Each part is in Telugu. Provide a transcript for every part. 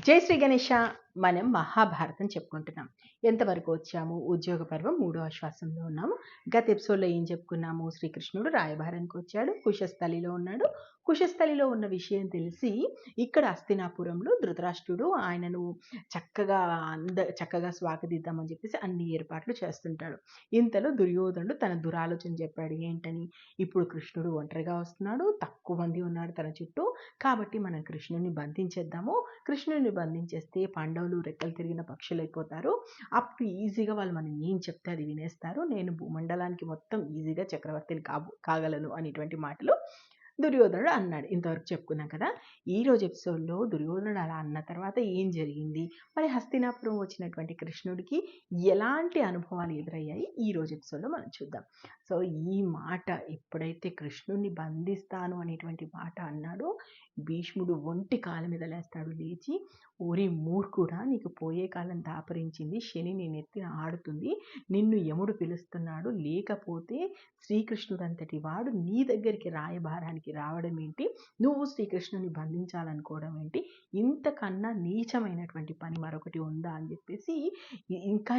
జై శ్రీ గణేష. మనం మహాభారతం చెప్పుకుంటున్నాం. ఎంతవరకు వచ్చాము? ఉద్యోగ పర్వం 3వ శ్వాసంలో ఉన్నాము. గత ఎపిసోడ్లో ఏం చెప్పుకున్నాము? శ్రీకృష్ణుడు రాయబారానికి వచ్చాడు, కుశస్థలిలో ఉన్నాడు. కుశస్థలిలో ఉన్న విషయం తెలిసి ఇక్కడ హస్తినాపురంలో ధృతరాష్ట్రుడు ఆయనను చక్కగా స్వాగతిద్దామని చెప్పేసి అన్ని ఏర్పాట్లు చేస్తుంటాడు. ఇంతలో దుర్యోధనుడు తన దురాలోచన చెప్పాడు. ఏంటని? ఇప్పుడు కృష్ణుడు ఒంటరిగా వస్తున్నాడు, తక్కువ మంది ఉన్నారు తన చుట్టూ, కాబట్టి మనం కృష్ణుని బంధించేద్దాము. కృష్ణుని బంధించేస్తే పాండవులు రెక్కలు తిరిగిన పక్షులు అయిపోతారు. అప్పుడు ఈజీగా వాళ్ళు మనం ఏం చెప్తే అది వినేస్తారు. నేను భూమండలానికి మొత్తం ఈజీగా చక్రవర్తిని కాగలను అనేటువంటి మాటలు దుర్యోధనుడు అన్నాడు. ఇంతవరకు చెప్పుకున్నాం కదా. ఈరోజు ఎపిసోడ్లో దుర్యోధనుడు అలా అన్న తర్వాత ఏం జరిగింది, మరి హస్తినాపురం వచ్చినటువంటి కృష్ణుడికి ఎలాంటి అనుభవాలు ఎదురయ్యాయి, ఈరోజు ఎపిసోడ్లో మనం చూద్దాం. సో ఈ మాట ఎప్పుడైతే కృష్ణుడిని బంధిస్తాను అనేటువంటి మాట అన్నాడో, భీష్ముడు ఒంటి కాళ్ళ మీద లేస్తాడు. లేచి, ఓరి మూర్ఖుడా, నీకు పోయే కాలం దాపరించింది, శని నీ నెత్తిన ఆడుతుంది, నిన్ను యముడు పిలుస్తున్నాడు, లేకపోతే శ్రీకృష్ణుడు అంతటి వాడు నీ దగ్గరికి రాయబారానికి రావడం ఏంటి, నువ్వు శ్రీకృష్ణుని బంధించాలనుకోవడం ఏంటి, ఇంతకన్నా నీచమైనటువంటి పని మరొకటి ఉందా అని చెప్పేసి, ఇంకా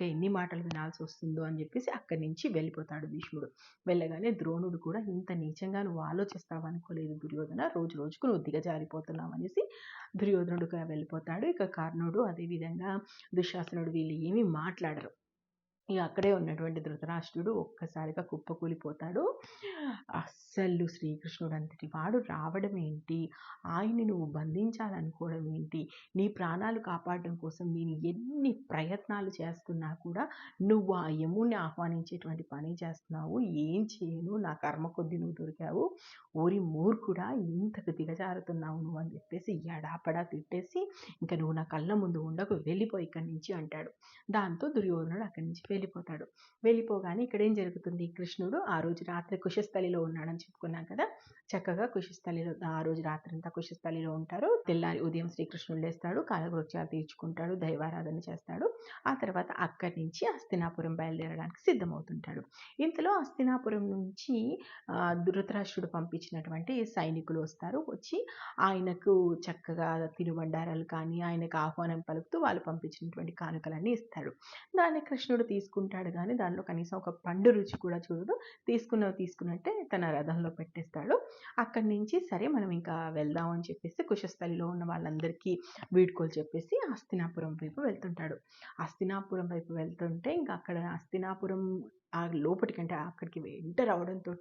ఎన్ని మాటలు వినాల్సి వస్తుందో అని చెప్పేసి అక్కడి నుంచి వెళ్ళిపోతాడు భీష్ముడు. వెళ్ళగానే ద్రోణుడు కూడా, ఇంత నీచంగా నువ్వు ఆలోచిస్తావు అనుకోలేదు దుర్యోధన, రోజు రోజుకు నువ్వు దిగజారిపోతున్నావు అనేసి దుర్యోధనుడుగా వెళ్ళిపోతాడు. ఇక కర్ణుడు, అదేవిధంగా దుశ్శాసనుడు వీళ్ళు ఏమీ మాట్లాడరు. ఇక అక్కడే ఉన్నటువంటి ధృతరాష్ట్రుడు ఒక్కసారిగా కుప్పకూలిపోతాడు. అస్సలు శ్రీకృష్ణుడు అంతటి వాడు రావడం ఏంటి, ఆయన్ని నువ్వు బంధించాలనుకోవడం ఏంటి, నీ ప్రాణాలు కాపాడడం కోసం నేను ఎన్ని ప్రయత్నాలు చేస్తున్నా కూడా నువ్వు ఆ యముణ్ణి ఆహ్వానించేటువంటి పని చేస్తున్నావు, ఏం చేయను, నా కర్మ కొద్ది నువ్వు దొరికావు, ఓరి మూర్ఖుడా, ఇంతకు దిగజారుతున్నావు నువ్వు అని చెప్పేసి ఎడాపడా తిట్టేసి, ఇంకా నువ్వు నా కళ్ళ ముందు ఉండకు, వెళ్ళిపోయి ఇక్కడి నుంచి అంటాడు. దాంతో దుర్యోధనుడు అక్కడి నుంచి వెళ్ళిపోతాడు. వెళ్ళిపోగానే ఇక్కడ ఏం జరుగుతుంది, కృష్ణుడు ఆ రోజు రాత్రి కుశస్థలిలో ఉన్నాడని చెప్పుకున్నాం కదా. చక్కగా కుశస్థలిలో ఆ రోజు రాత్రి అంతా కుశస్థలిలో ఉంటారు. తెల్లారి ఉదయం శ్రీకృష్ణుడు లేస్తాడు, కాలకృత్యాలు తీర్చుకుంటాడు, దైవారాధన చేస్తాడు. ఆ తర్వాత అక్కడి నుంచి హస్తినాపురం బయలుదేరడానికి సిద్ధమవుతుంటాడు. ఇంతలో హస్తినాపురం నుంచి ధృతరాష్ట్రుడు పంపించినటువంటి సైనికులు వస్తారు. వచ్చి ఆయనకు చక్కగా తినుబండారాలు కానీ, ఆయనకు ఆహ్వానం పలుకుతూ వాళ్ళు పంపించినటువంటి కానుకలన్నీ ఇస్తాడు. దాన్ని కృష్ణుడు తీసుకుంటాడు, కానీ దానిలో కనీసం ఒక పండు రుచి కూడా చూడడు. తీసుకున్నట్టే తన రథంలో పెట్టేస్తాడు. అక్కడి నుంచి సరే మనం ఇంకా వెళ్దాం అని చెప్పేసి కుశస్థలిలో ఉన్న వాళ్ళందరికీ వీడ్కోలు చెప్పేసి హస్తినాపురం వైపు వెళ్తుంటాడు. హస్తినాపురం వైపు వెళ్తుంటే ఇంకా అక్కడ హస్తినాపురం ఆ లోపటికంటే అక్కడికి ఎంటర్ అవడంతో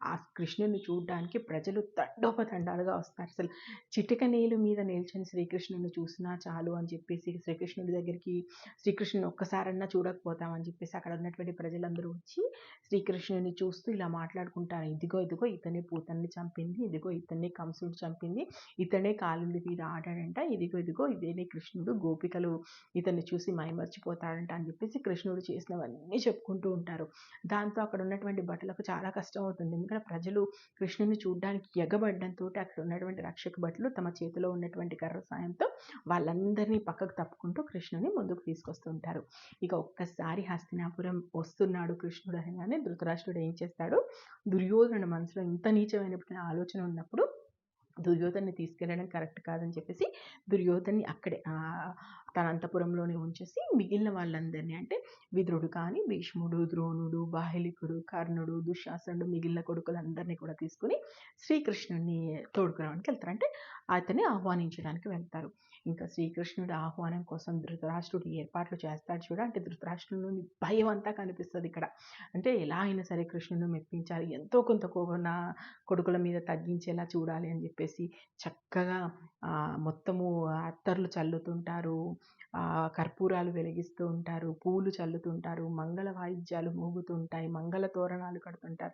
ఆ కృష్ణుని చూడడానికి ప్రజలు తండోపతండాలుగా వస్తారు. అసలు చిటిక నేలు మీద నిల్చొని శ్రీకృష్ణుని చూసినా చాలు అని చెప్పేసి, శ్రీకృష్ణుడి దగ్గరికి శ్రీకృష్ణుని ఒక్కసారన్నా చూడకపోతామని చెప్పేసి అక్కడ ఉన్నటువంటి ప్రజలందరూ వచ్చి శ్రీకృష్ణుని చూస్తూ ఇలా మాట్లాడుకుంటారు. ఇదిగో ఇదిగో ఇతనే పూతన్ని చంపింది, ఇదిగో ఇతన్ని కంసుడు చంపింది, ఇతనే కాలింది మీద ఆడాడంట, ఇదిగో ఇదిగో ఇదేనే కృష్ణుడు, గోపికలు ఇతన్ని చూసి మైమర్చిపోతాడంట అని చెప్పేసి కృష్ణుడు చేసినవన్నీ చెప్పుకుంటూ ఉంటారు. దాంతో అక్కడ ఉన్నటువంటి భటులకు చాలా కష్టం అవుతుంది. ఎందుకంటే ప్రజలు కృష్ణుని చూడడానికి ఎగబడ్డంతో అక్కడ ఉన్నటువంటి రక్షక భటులు తమ చేతిలో ఉన్నటువంటి కర్ర సాయంతో వాళ్ళందరినీ పక్కకు తప్పుకుంటూ కృష్ణుని ముందుకు తీసుకొస్తుంటారు. ఇక ఒక్కసారి హస్తినాపురం వస్తున్నాడు కృష్ణుడు అనగానే ధృతరాష్ట్రుడు ఏం చేస్తాడు, దుర్యోధనుడి మనసులో ఇంత నీచమైనటువంటి ఆలోచన ఉన్నప్పుడు దుర్యోధన్ని తీసుకెళ్ళడం కరెక్ట్ కాదని చెప్పేసి దుర్యోధన్ని అక్కడే తన అంతపురంలోనే ఉంచేసి మిగిలిన వాళ్ళందరినీ, అంటే విదురుడు కానీ, భీష్ముడు, ద్రోణుడు, బాహ్లికుడు, కర్ణుడు, దుశ్శాసనుడు, మిగిలిన కొడుకులందరినీ కూడా తీసుకుని శ్రీకృష్ణుడిని తోడుకురావడానికి వెళ్తారు. అంటే అతన్ని ఆహ్వానించడానికి వెళ్తారు. ఇంకా శ్రీకృష్ణుడి ఆహ్వానం కోసం ధృతరాష్ట్రుడు ఏర్పాట్లు చేస్తాడు చూడ. అంటే ధృతరాష్ట్రుడిని భయం అంతా కనిపిస్తుంది ఇక్కడ. అంటే ఎలా అయినా సరే కృష్ణుని మెప్పించాలి, ఎంతో కొంత కోపం నా కొడుకుల మీద తగ్గించేలా చూడాలి అని చెప్పేసి చక్కగా మొత్తము అత్తర్లు చల్లుతుంటారు, కర్పూరాలు వెలిగిస్తూ ఉంటారు, పూలు చల్లుతుంటారు, మంగళ వాయిద్యాలు మోగుతుంటాయి, మంగళ తోరణాలు కడుతుంటారు.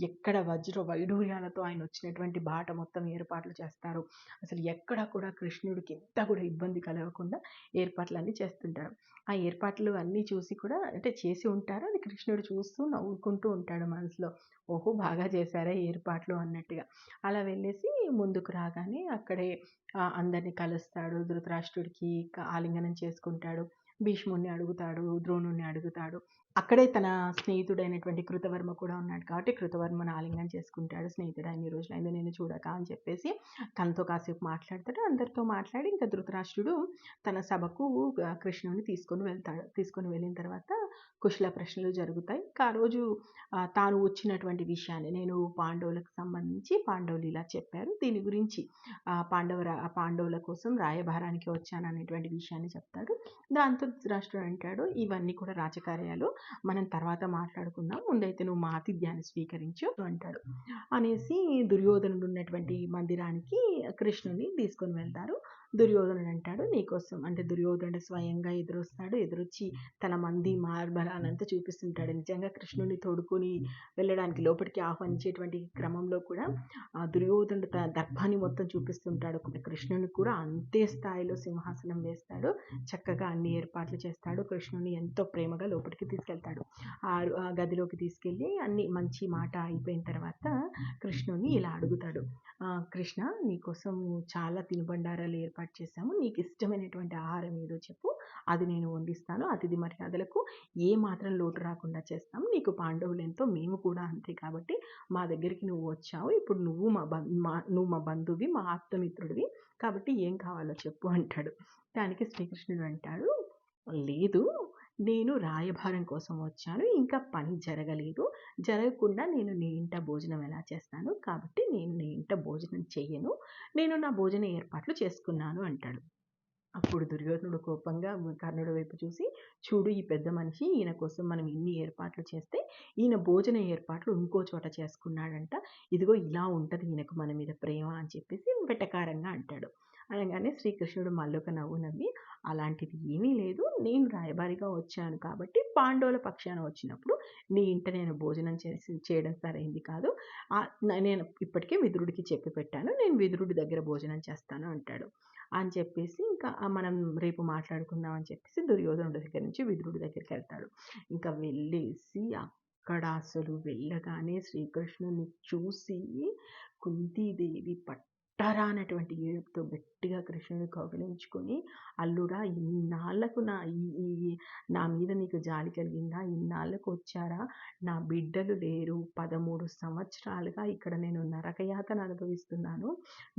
ఎక్కడ వజ్ర వైడూర్యాలతో ఆయన వచ్చినటువంటి బాట మొత్తం ఏర్పాట్లు చేస్తారు. అసలు ఎక్కడ కూడా కృష్ణుడికి ఎంత కూడా ఇబ్బంది కలగకుండా ఏర్పాట్లన్నీ చేస్తుంటారు. ఆ ఏర్పాట్లు అన్నీ చూసి కూడా, అంటే చేసి ఉంటారు, అది కృష్ణుడు చూస్తూ నవ్వుకుంటూ ఉంటాడు మనసులో, ఓహో బాగా చేశారా ఏర్పాట్లు అన్నట్టుగా. అలా వెళ్ళేసి ముందుకు రాగానే అక్కడే అందరినీ కలుస్తాడు, ధృతరాష్ట్రుడికి ఆలింగనం చేసుకుంటాడు. భీష్ముడిని అడుగుతాడు, ద్రోణుడిని అడుగుతాడు. అక్కడే తన స్నేహితుడైనటువంటి కృతవర్మ కూడా ఉన్నాడు కాబట్టి కృతవర్మను ఆలింగనం చేసుకుంటాడు. స్నేహితుడా ఇన్ని రోజులైంది నిన్ను చూడక అని చెప్పేసి తనతో కాసేపు మాట్లాడతాడు. అందరితో మాట్లాడి ఇంకా ధృతరాష్ట్రుడు తన సభకు కృష్ణుడిని తీసుకొని వెళ్ళిన తర్వాత కుశల ప్రశ్నలు జరుగుతాయి. ఆ రోజు తాను వచ్చినటువంటి విషయాన్ని నేను పాండవులకు సంబంధించి పాండవులు ఇలా చెప్పారు. దీని గురించి పాండవుల కోసం రాయబారానికి వచ్చాను అనేటువంటి విషయాన్ని చెప్తాడు. దాంతో ధృతరాష్ట్రుడు అంటాడు, ఇవన్నీ కూడా రాజకార్యాలు, మనం తర్వాత మాట్లాడుకుందాం, ముందైతే నువ్వు మా ఆతిథ్యాన్ని స్వీకరించు అంటాడు. అనేసి దుర్యోధనుడు ఉన్నటువంటి మందిరానికి కృష్ణుని తీసుకొని వెళ్తారు. దుర్యోధనుడు అంటాడు, నీకోసం అంటే దుర్యోధనుడు స్వయంగా ఎదురొచ్చి తన మంది మార్బలానంతా చూపిస్తుంటాడు. నిజంగా కృష్ణుని తోడుకొని వెళ్ళడానికి లోపలికి ఆహ్వానించేటువంటి క్రమంలో కూడా దుర్యోధనుడు తన దర్భాన్ని మొత్తం చూపిస్తుంటాడు. కృష్ణుని కూడా అంతే స్థాయిలో సింహాసనం వేస్తాడు, చక్కగా అన్ని ఏర్పాట్లు చేస్తాడు. కృష్ణుని ఎంతో ప్రేమగా లోపలికి తీసుకెళ్తాడు. ఆ గదిలోకి తీసుకెళ్ళి అన్ని మంచి మాట అయిపోయిన తర్వాత కృష్ణుని ఇలా అడుగుతాడు, కృష్ణ నీకోసం చాలా తినుబండారాలు ఏర్పాటు చేశాము, నీకు ఇష్టమైనటువంటి ఆహారం ఏదో చెప్పు, అది నేను వండిస్తాను. అతిథి మర్యాదలకు ఏ మాత్రం లోటు రాకుండా చేస్తాము. నీకు పాండవులు ఎంతో, మేము కూడా అంతే, కాబట్టి మా దగ్గరికి నువ్వు వచ్చావు, ఇప్పుడు నువ్వు మా బంధువి, మా ఆప్తమిత్రుడివి, కాబట్టి ఏం కావాలో చెప్పు అంటాడు. దానికి శ్రీకృష్ణుడు అంటాడు, లేదు, నేను రాయబారం కోసం వచ్చాను, ఇంకా పని జరగకుండా నేను నీ ఇంట భోజనం ఎలా చేస్తాను, కాబట్టి నేను నీ ఇంట భోజనం చెయ్యను, నేను నా భోజన ఏర్పాట్లు చేసుకున్నాను అంటాడు. అప్పుడు దుర్యోధనుడు కోపంగా కర్ణుడి వైపు చూసి, చూడు ఈ పెద్ద మనిషి, ఈయన కోసం మనం ఇన్ని ఏర్పాట్లు చేస్తే ఈయన భోజన ఏర్పాట్లు ఇంకో చోట చేసుకున్నాడంట, ఇదిగో ఇలా ఉంటుంది ఈయనకు మన మీద ప్రేమ అని చెప్పేసి వెటకారంగా అంటాడు. అనగానే శ్రీకృష్ణుడు మళ్ళొక నవ్వు నవ్వి, అలాంటిది ఏమీ లేదు, నేను రాయబారిగా వచ్చాను కాబట్టి పాండవుల పక్షాన వచ్చినప్పుడు నీ ఇంట నేను భోజనం చేయడం సరైంది కాదు, నేను ఇప్పటికే విదురుడికి చెప్పి పెట్టాను, నేను విదురుడి దగ్గర భోజనం చేస్తాను అంటాడు. అని చెప్పేసి ఇంకా మనం రేపు మాట్లాడుకుందాం అని చెప్పేసి దుర్యోధనుడి దగ్గర నుంచి విదురుడి దగ్గరికి వెళ్తాడు. ఇంకా వెళ్ళేసి అక్కడ అసలు వెళ్ళగానే శ్రీకృష్ణుని చూసి కుంతీదేవి పట్టరానటువంటి ఏడుపుతో గట్టిగా కృష్ణుని కౌగిలించుకొని, అల్లుడా ఇన్నాళ్లకు నా మీద నీకు జాలి కలిగిందా, ఇన్నాళ్లకు వచ్చారా, నా బిడ్డలు లేరు, 13 సంవత్సరాలుగా ఇక్కడ నేను నరకయాతన అనుభవిస్తున్నాను,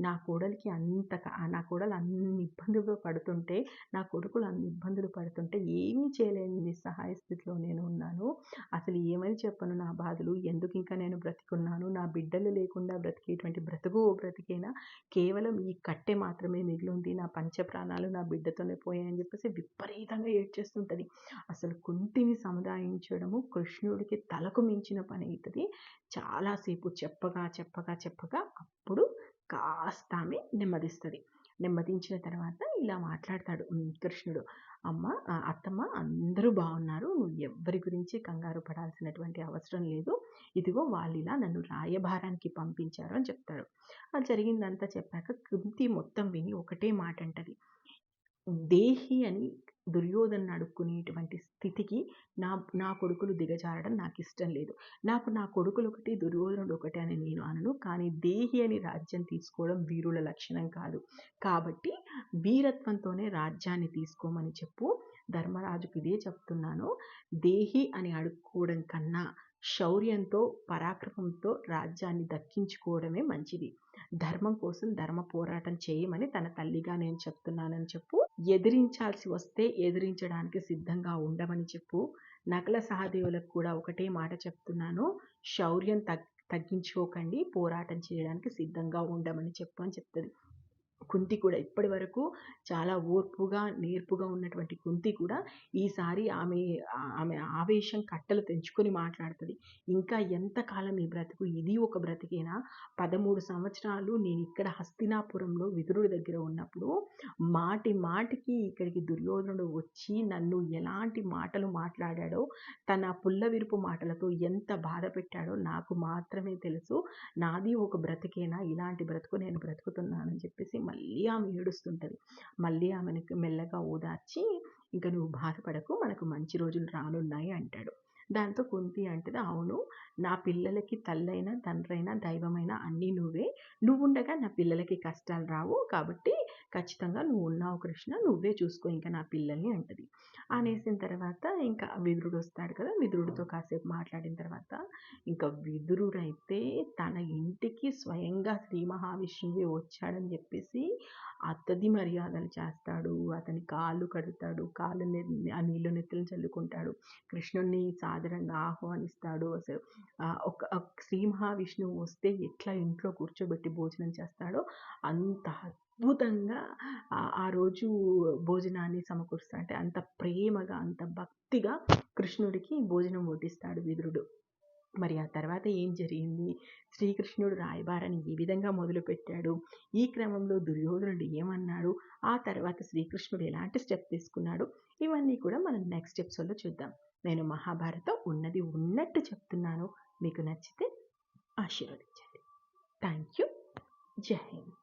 నా కోడలు అన్ని ఇబ్బందులు పడుతుంటే, నా కొడుకులు అన్ని ఇబ్బందులు పడుతుంటే ఏమీ చేయలేని నిస్సహాయ స్థితిలో నేను ఉన్నాను, అసలు ఏమని చెప్పను నా బాధలు, ఎందుకు ఇంకా నేను బ్రతికున్నాను, నా బిడ్డలు లేకుండా బ్రతికేటువంటి బ్రతికేనా, కేవలం ఈ కట్టె మాత్రమే మిగిలింది, నా పంచప్రాణాలు నా బిడ్డతోనే పోయాయని చెప్పేసి విపరీతంగా ఏడ్చేస్తుంటుంది. అసలు కుంతిని సముదాయించడము కృష్ణుడికి తలకు మించిన పని అవుతుంది. చాలాసేపు చెప్పగా అప్పుడు కాస్త ఆమె నెమ్మదించిన తర్వాత ఇలా మాట్లాడతాడు కృష్ణుడు, అత్తమ్మ అందరూ బాగున్నారు, నువ్వు ఎవ్వరి గురించి కంగారు పడాల్సినటువంటి అవసరం లేదు, ఇదిగో వాళ్ళు ఇలా నన్ను రాయబారానికి పంపించారు అని చెప్తాడు. అది జరిగిందంతా చెప్పాక కుంతి మొత్తం విని ఒకటే మాట అంటది, దేహి అని దుర్యోధను అడుక్కునేటువంటి స్థితికి నా కొడుకులు దిగజారడం నాకు ఇష్టం లేదు, నాకు నా కొడుకులు ఒకటి దుర్యోధనుడు ఒకటి అని నేను అనను, కానీ దేహి అని రాజ్యం తీసుకోవడం వీరుల లక్షణం కాదు, కాబట్టి వీరత్వంతోనే రాజ్యాన్ని తీసుకోమని చెప్పు, ధర్మరాజుకి ఇదే చెప్తున్నాను, దేహి అని అడుక్కోవడం కన్నా శౌర్యంతో పరాక్రమంతో రాజ్యాన్ని దక్కించుకోవడమే మంచిది, ధర్మం కోసం ధర్మ పోరాటం చేయమని తన తల్లిగా నేను చెప్తున్నానని చెప్పు, ఎదిరించాల్సి వస్తే ఎదిరించడానికి సిద్ధంగా ఉండమని చెప్పు, నకుల సహదేవులకు కూడా ఒకటే మాట చెప్తున్నాను, శౌర్యం తగ్గించుకోకండి, పోరాటం చేయడానికి సిద్ధంగా ఉండమని చెప్పు అని చెప్తుంది. కుంతి కూడా ఇప్పటి వరకు చాలా ఓర్పుగా నేర్పుగా ఉన్నటువంటి కుంతి కూడా ఈసారి ఆమె ఆవేశం కట్టలు తెంచుకొని మాట్లాడుతుంది. ఇంకా ఎంతకాలం ఈ బ్రతుకు, ఇది ఒక బ్రతికేనా, 13 సంవత్సరాలు నేను ఇక్కడ హస్తినాపురంలో విదురుడి దగ్గర ఉన్నప్పుడు మాటికి ఇక్కడికి దుర్యోధనుడు వచ్చి నన్ను ఎలాంటి మాటలు మాట్లాడాడో, తన పుల్లవిరుపు మాటలతో ఎంత బాధ పెట్టాడో నాకు మాత్రమే తెలుసు, నాది ఒక బ్రతికేనా, ఇలాంటి బ్రతుకు నేను బ్రతుకుతున్నానని చెప్పేసి మళ్ళీ ఆమె ఏడుస్తుంటుంది. మళ్ళీ ఆమెను మెల్లగా ఓదార్చి, ఇంకా నువ్వు బాధపడకు, మనకు మంచి రోజులు రానున్నాయి అంటాడు. దాంతో కుంతి అంటది, అవును, నా పిల్లలకి తల్లైనా తండ్రైనా దైవమైనా అన్నీ నువ్వే, నువ్వుండగా నా పిల్లలకి కష్టాలు రావు, కాబట్టి ఖచ్చితంగా నువ్వు ఉన్నావు కృష్ణ, నువ్వే చూసుకో ఇంకా నా పిల్లల్ని అంటది. అనేసిన తర్వాత ఇంకా విదురుడు వస్తాడు కదా, విదురుడితో కాసేపు మాట్లాడిన తర్వాత ఇంకా విదురుడైతే తన ఇంటికి స్వయంగా శ్రీ మహావిష్ణువే వచ్చాడని చెప్పేసి అతడి మర్యాదలు చేస్తాడు, అతని కాళ్ళు కడుగుతాడు, ఆ నీళ్ళు నెత్తిన చల్లుకుంటాడు, కృష్ణుడిని సాదరంగా ఆహ్వానిస్తాడు. అసలు శ్రీ మహావిష్ణువు వస్తే ఎట్లా ఇంట్లో కూర్చోబెట్టి భోజనం చేస్తాడో అంత అద్భుతంగా ఆ రోజు భోజనాన్ని సమకూరుస్తాడు. అంటే అంత ప్రేమగా, అంత భక్తిగా కృష్ణుడికి భోజనం వడ్డిస్తాడు విదురుడు. మరి ఆ తర్వాత ఏం జరిగింది, శ్రీకృష్ణుడు రాయబారాన్ని ఏ విధంగా మొదలుపెట్టాడు, ఈ క్రమంలో దుర్యోధనుడు ఏమన్నాడు, ఆ తర్వాత శ్రీకృష్ణుడు ఎలాంటి స్టెప్ తీసుకున్నాడు, ఇవన్నీ కూడా మనం నెక్స్ట్ ఎపిసోడ్లో చూద్దాం. నేను మహాభారతం ఉన్నది ఉన్నట్టు చెప్తున్నాను. మీకు నచ్చితే ఆశీర్వదించండి. Thank you. జై హింద్.